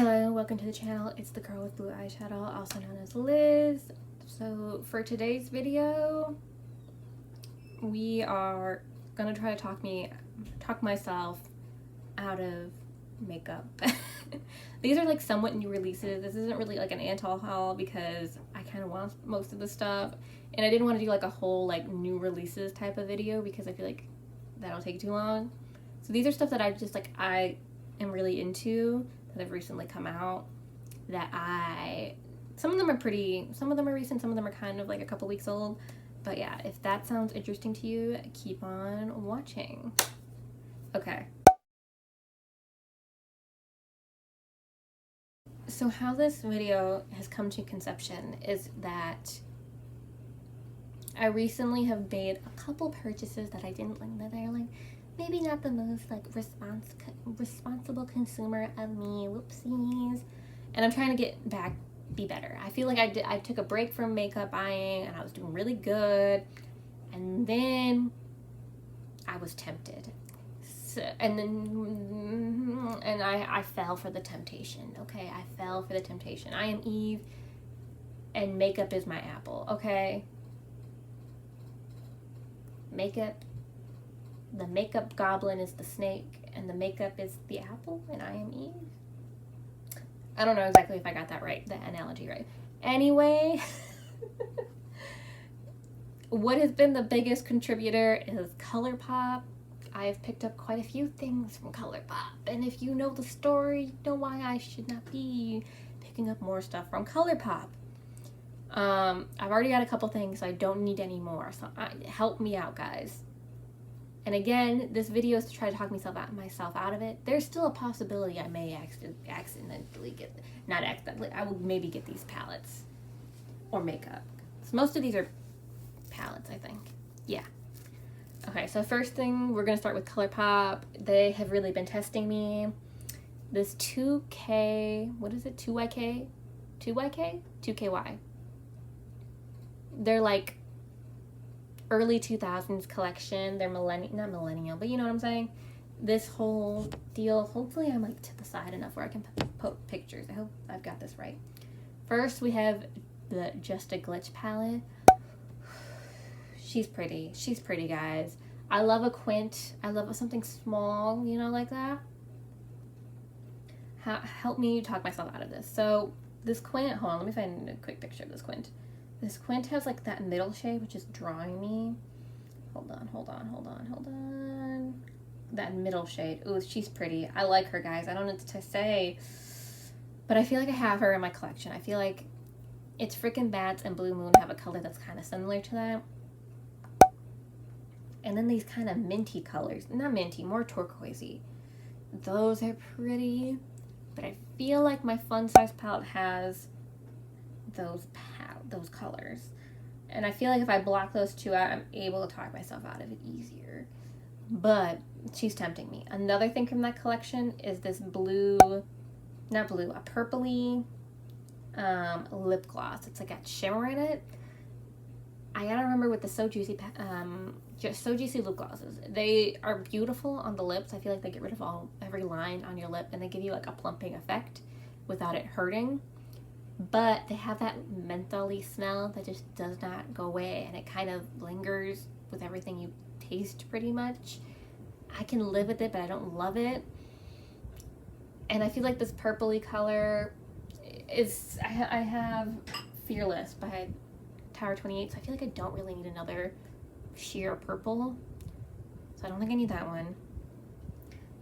Hello, welcome to the channel. It's the girl with blue eyeshadow, also known as Liz. So for today's video, we are gonna try to talk myself out of makeup. These are like somewhat new releases. This isn't really like an Antal haul because I kind of want most of the stuff, and I didn't want to do like a whole like new releases type of video because I feel like that'll take too long. So these are stuff that I am really into, that have recently come out, that some of them are recent, some of them are kind of like a couple weeks old. But yeah, if that sounds interesting to you, keep on watching. Okay. So how this video has come to conception is that I recently have made a couple purchases that I didn't like, that are like maybe not the most like responsible consumer of me, whoopsies, and I'm trying to be better. I feel like I took a break from makeup buying and I was doing really good, and then I was tempted, and I fell for the temptation. Okay, I fell for the temptation. I am Eve and makeup is my apple. Okay, the makeup goblin is the snake, and the makeup is the apple, and I am Eve. I don't know exactly if I got that right, the analogy right. Anyway, what has been the biggest contributor is Colourpop. I have picked up quite a few things from Colourpop, and if you know the story, you know why I should not be picking up more stuff from Colourpop. I've already got a couple things, so I don't need any more, so help me out, guys. And again, this video is to try to talk myself out of it. There's still a possibility I may accidentally get, not accidentally, I will maybe get these palettes or makeup. So most of these are palettes, I think. Yeah. Okay, so first thing, we're going to start with Colourpop. They have really been testing me. This 2K, what is it? 2YK? 2YK? 2KY. They're like early 2000s collection. They're not millennial, but you know what I'm saying. This whole deal, hopefully I'm like to the side enough where I can put pictures. I hope I've got this right. First we have the Just a Glitch palette. She's pretty, guys. I love a quint. I love something small, you know, like that. Help me talk myself out of this. So this quint, hold on, let me find a quick picture of this quint. This quint has like that middle shade, which is drawing me. Hold on. That middle shade. Ooh, she's pretty. I like her, guys. I don't know what to say, but I feel like I have her in my collection. I feel like It's Frickin' Bats and Blue Moon have a color that's kind of similar to that. And then these kind of minty colors. Not minty, more turquoisey. Those are pretty, but I feel like my Fun Size palette has those colors, and I feel like if I block those two out, I'm able to talk myself out of it easier. But she's tempting me. Another thing from that collection is this a purpley lip gloss. It's like got shimmer in it. I gotta remember with the So Juicy lip glosses. They are beautiful on the lips. I feel like they get rid of every line on your lip, and they give you like a plumping effect without it hurting. But they have that mentholy smell that just does not go away, and it kind of lingers with everything you taste pretty much. I can live with it, but I don't love it. And I feel like this purpley color is, I have Fearless by Tower 28, so I feel like I don't really need another sheer purple. So I don't think I need that one.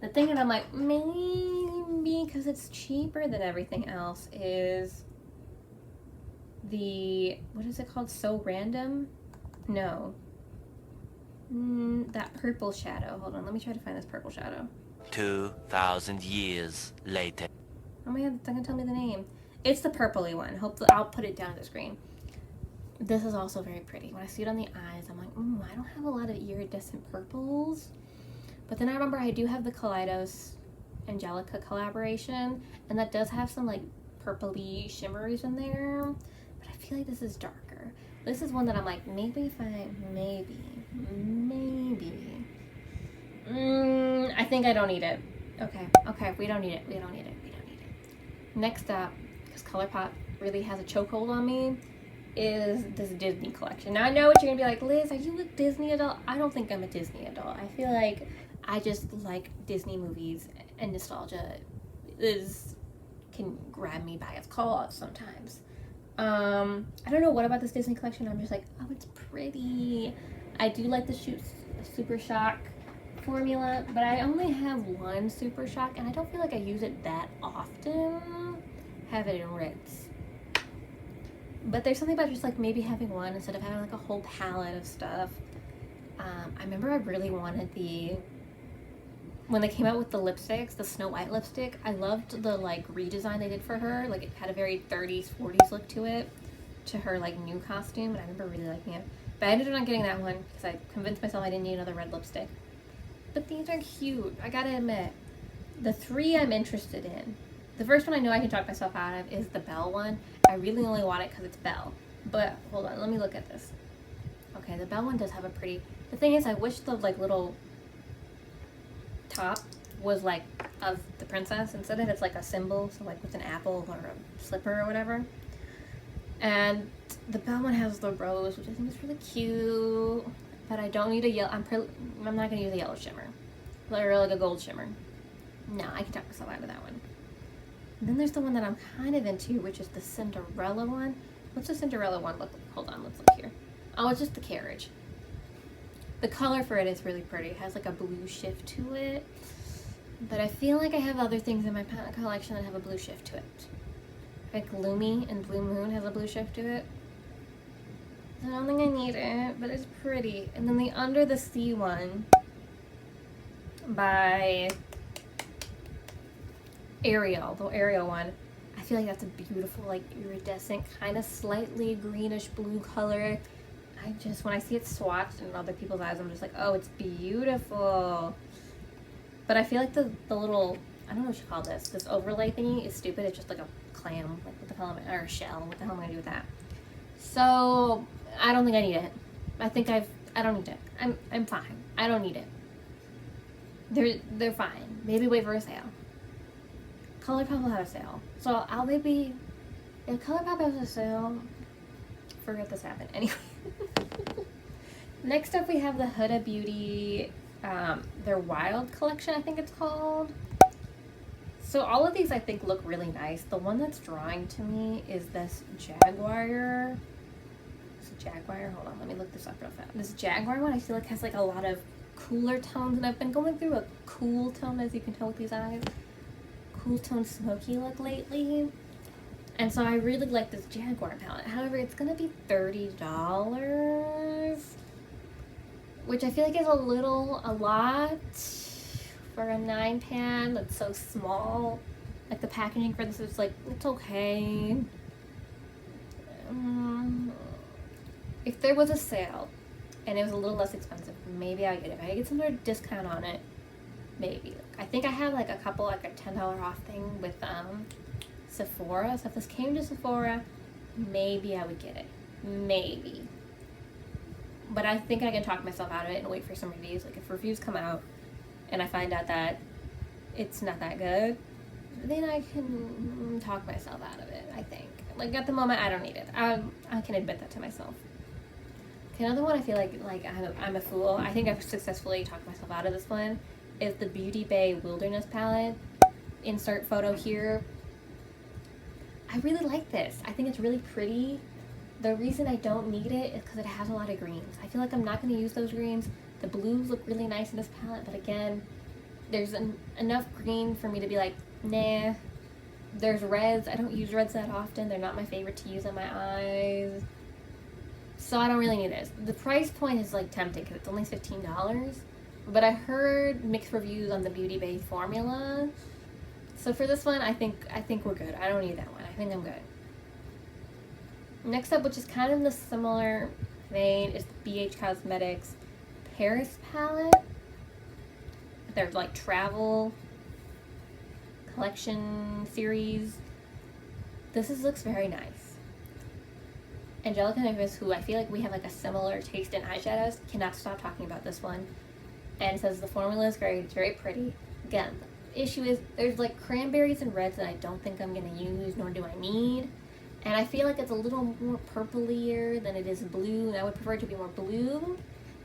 The thing that I'm like, maybe because it's cheaper than everything else, is the, what is it called? So Random? No. That purple shadow. Hold on, let me try to find this purple shadow. 2,000 years later. Oh my god, it's not gonna tell me the name. It's the purpley one. Hopefully, I'll put it down on the screen. This is also very pretty. When I see it on the eyes, I'm like, I don't have a lot of iridescent purples. But then I remember I do have the Kaleidos Angelica collaboration, and that does have some like purpley shimmeries in there. But I feel like this is darker. This is one that I'm like, maybe if I, maybe. I think I don't need it. Okay, we don't need it. Next up, because Colourpop really has a chokehold on me, is this Disney collection. Now I know what you're gonna be like, Liz, are you a Disney adult? I don't think I'm a Disney adult. I feel like I just like Disney movies, and nostalgia can grab me by its collar sometimes. I don't know what about this Disney collection. I'm just like, oh, it's pretty. I do like the Super Shock formula, but I only have one Super Shock, and I don't feel like I use it that often. Have it in Ritz. But there's something about just like maybe having one instead of having like a whole palette of stuff. I remember I really wanted when they came out with the lipsticks, the Snow White lipstick, I loved the like redesign they did for her. Like it had a very 30s, 40s look to it, to her like new costume, and I remember really liking it. But I ended up not getting that one because I convinced myself I didn't need another red lipstick. But these are cute, I gotta admit. The three I'm interested in. The first one I know I can talk myself out of is the Belle one. I really only want it because it's Belle. But hold on, let me look at this. Okay, the Belle one does have a pretty... The thing is, I wish the like little top was like of the princess. Instead of it's like a symbol, so like with an apple or a slipper or whatever. And the Belle one has the rose, which I think is really cute. But I don't need a yellow... I'm not going to use a yellow shimmer. Or like a gold shimmer. No, I can talk myself out of that one. And then there's the one that I'm kind of into, which is the Cinderella one. What's the Cinderella one look like? Hold on, let's look here. Oh, it's just the carriage. The color for it is really pretty. It has like a blue shift to it. But I feel like I have other things in my palette collection that have a blue shift to it. Like Lumi and Blue Moon has a blue shift to it. I don't think I need it, but it's pretty. And then the Under the Sea one by Ariel, the Ariel one. I feel like that's a beautiful, like iridescent, kind of slightly greenish blue color. When I see it swatched in other people's eyes, I'm just like, oh, it's beautiful. But I feel like the little, I don't know what you call this overlay thingy is stupid. It's just like a clam, like what the hell or a shell. What the hell am I gonna do with that? So I don't think I need it. I don't need it. I'm fine. I don't need it. They're fine. Maybe wait for a sale. Colourpop will have a sale. So I'll maybe, if Colourpop has a sale, forget this happened. Anyway. Next up we have the Huda Beauty, their Wild collection, I think it's called. So all of these I think look really nice. The one that's drawing to me is this Jaguar. Jaguar, hold on, let me look this up real fast. This Jaguar one I feel like has like a lot of cooler tones, and I've been going through a cool tone, as you can tell with these eyes. Cool tone smoky look lately. And so I really like this Jaguar palette. However, it's gonna be $30, which I feel like is a lot for a 9-pan that's so small. Like the packaging for this is like, it's okay. If there was a sale and it was a little less expensive, maybe I'd get it. If I get some sort of discount on it, maybe. I think I have like a couple, like a $10 off thing with Sephora. So if this came to Sephora, maybe I would get it. Maybe. But I think I can talk myself out of it and wait for some reviews. Like if reviews come out and I find out that it's not that good, then I can talk myself out of it, I think. Like at the moment, I don't need it. I can admit that to myself. Okay, another one I feel like I'm a fool. I think I've successfully talked myself out of this one. Is the Beauty Bay Wilderness palette. Insert photo here. I really like this. I think it's really pretty. The reason I don't need it is because it has a lot of greens. I feel like I'm not going to use those greens. The blues look really nice in this palette, but again, there's enough green for me to be like, nah. There's reds. I don't use reds that often. They're not my favorite to use on my eyes. So I don't really need this. The price point is like tempting because it's only $15. But I heard mixed reviews on the Beauty Bay formula. So for this one, I think we're good. I don't need that one. I think I'm good. Next up, which is kind of in the similar vein, is the BH Cosmetics Paris palette. Their like travel collection series. Looks very nice. Angelica and Nicholas, who I feel like we have like a similar taste in eyeshadows, cannot stop talking about this one. And it says the formula is great, it's very pretty. Again, issue is there's like cranberries and reds that I don't think I'm gonna use, nor do I need. And I feel like it's a little more purplier than it is blue, and I would prefer it to be more blue,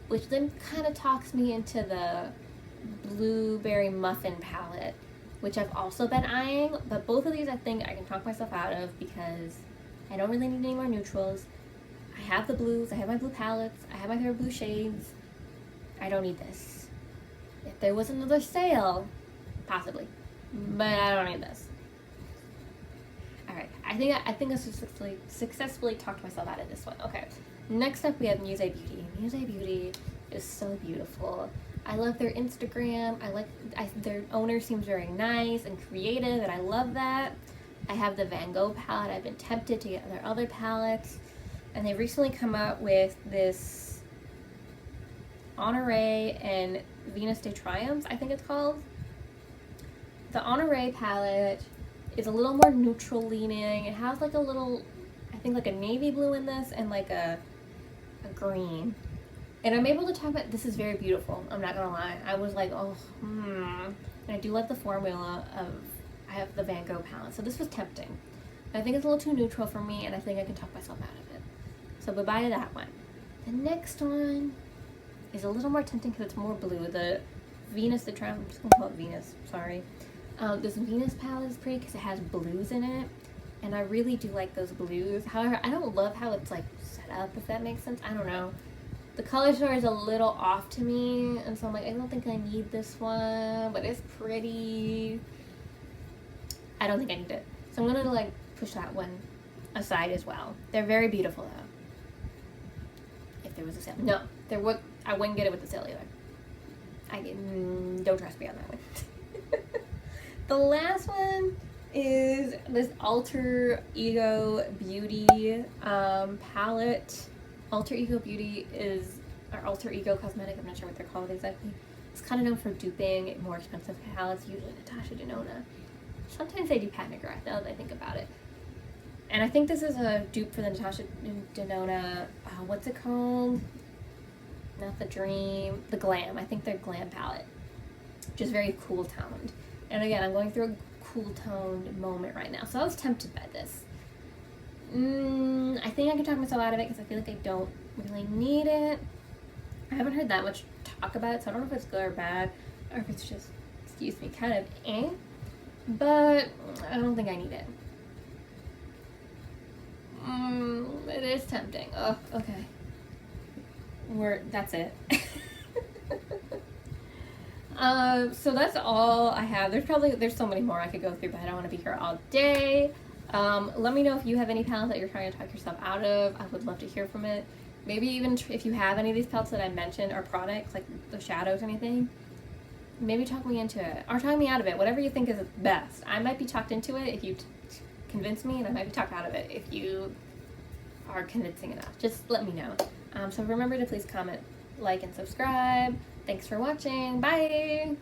which then kind of talks me into the blueberry muffin palette, which I've also been eyeing. But both of these I think I can talk myself out of because I don't really need any more neutrals. I have the blues, I have my blue palettes, I have my favorite blue shades. I don't need this. If there was another sale, possibly, but I don't need this. Alright, I think I successfully talked myself out of this one. Okay, next up we have Muse Beauty. Muse Beauty is so beautiful. I love their Instagram. Their owner seems very nice and creative, and I love that. I have the Van Gogh palette. I've been tempted to get their other palettes, and they recently come out with this Honore and Venus de Triumphs, I think it's called. The Honore palette is a little more neutral leaning. It has like a little, I think like a navy blue in this and like a green. And I'm able to talk about, this is very beautiful, I'm not gonna lie. I was like, And I do like the formula of, I have the Van Gogh palette, so this was tempting. I think it's a little too neutral for me, and I think I can talk myself out of it. So bye-bye to that one. The next one is a little more tempting because it's more blue. The Venus, I'm just gonna call it Venus, sorry. This Venus palette is pretty because it has blues in it, and I really do like those blues. However, I don't love how it's like set up, if that makes sense. I don't know. The color story is a little off to me, and so I'm like, I don't think I need this one, but it's pretty. I don't think I need it. So I'm gonna like push that one aside as well. They're very beautiful though. If there was a sale. No, I wouldn't get it with the sale either. Don't trust me on that one. The last one is this Alter Ego Beauty palette. Alter Ego Beauty is our Alter Ego cosmetic. I'm not sure what they're called exactly. It's kind of known for duping more expensive palettes, usually Natasha, Denona. Sometimes they do Pat McGrath, now that I think about it. And I think this is a dupe for the Natasha Denona, what's it called? Not the Dream, the Glam. I think they're Glam palette. Just very cool toned. And again, I'm going through a cool toned moment right now. So I was tempted by this. I think I can talk myself out of it because I feel like I don't really need it. I haven't heard that much talk about it, so I don't know if it's good or bad, or if it's just, excuse me, kind of but I don't think I need it. It is tempting. Oh, okay. That's it. So that's all I have. There's so many more I could go through, but I don't want to be here all day. Let me know if you have any palettes that you're trying to talk yourself out of. I would love to hear from it. Maybe even if you have any of these palettes that I mentioned or products, like the shadows or anything, maybe talk me into it or talk me out of it. Whatever you think is best. I might be talked into it if you convince me, and I might be talked out of it if you are convincing enough. Just let me know. So remember to please comment, like, and subscribe. Thanks for watching. Bye!